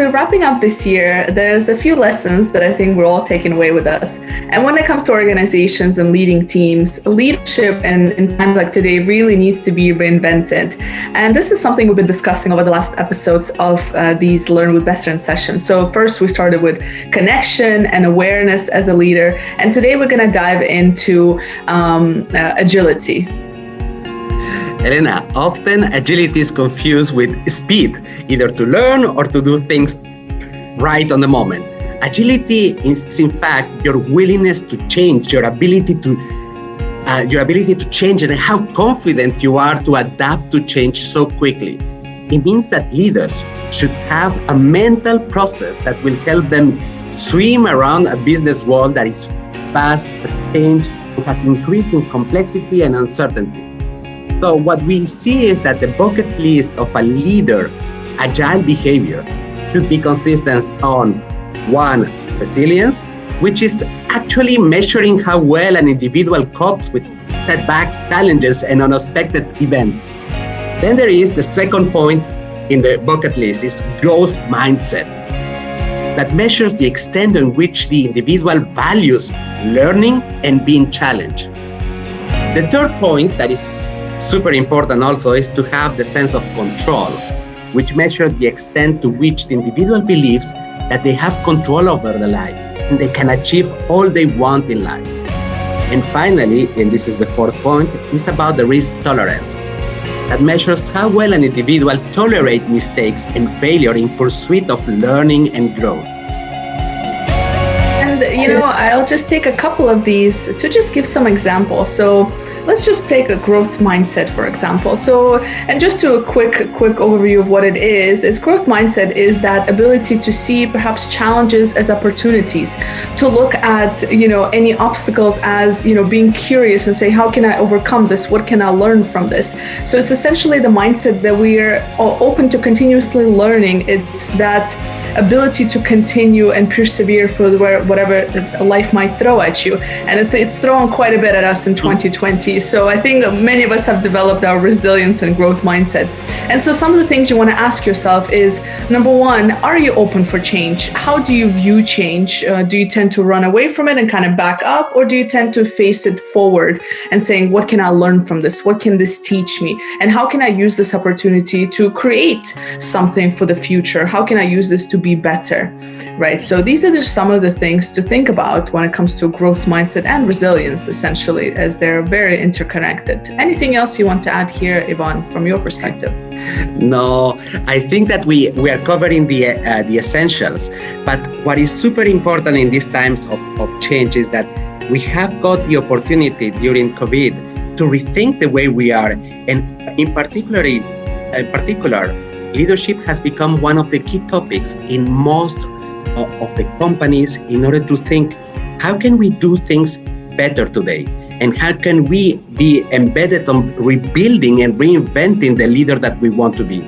we're wrapping up this year, there's a few lessons that I think we're all taking away with us. And when it comes to organizations and leading teams, leadership in times like today really needs to be reinvented. And this is something we've been discussing over the last episodes of these Learn with Bessern sessions. So first we started with connection and awareness as a leader. And today we're going to dive into agility. Elena, often agility is confused with speed, either to learn or to do things right on the moment. Agility is in fact your willingness to change, your ability to change, and how confident you are to adapt to change so quickly. It means that leaders should have a mental process that will help them swim around a business world that is fast, changed, and has increasing complexity and uncertainty. So what we see is that the bucket list of a leader, agile behavior, should be consistent on 1, resilience, which is actually measuring how well an individual copes with setbacks, challenges, and unexpected events. Then there is the second point in the bucket list is growth mindset, that measures the extent in which the individual values learning and being challenged. The third point that is super important also is to have the sense of control, which measures the extent to which the individual believes that they have control over their lives and they can achieve all they want in life. And finally, and this is the fourth point, is about the risk tolerance, that measures how well an individual tolerates mistakes and failure in pursuit of learning and growth. And, I'll just take a couple of these to just give some examples. So let's just take a growth mindset, for example. So, and just to a quick overview of what it is growth mindset is that ability to see perhaps challenges as opportunities, to look at, any obstacles as, being curious and say, how can I overcome this? What can I learn from this? So it's essentially the mindset that we are open to continuously learning. It's that ability to continue and persevere for whatever life might throw at you. And it's thrown quite a bit at us in 2020. So I think many of us have developed our resilience and growth mindset. And so some of the things you want to ask yourself is, number one, are you open for change? How do you view change? Do you tend to run away from it and kind of back up? Or do you tend to face it forward and saying, what can I learn from this? What can this teach me? And how can I use this opportunity to create something for the future? How can I use this to be better? Right? So these are just some of the things to think about when it comes to growth mindset and resilience, essentially, as they're very interconnected. Anything else you want to add here, Ivan, from your perspective? No, I think that we are covering the essentials. But what is super important in these times of change is that we have got the opportunity during COVID to rethink the way we are. And in particular, leadership has become one of the key topics in most of the companies in order to think, how can we do things better today? And how can we be embedded on rebuilding and reinventing the leader that we want to be?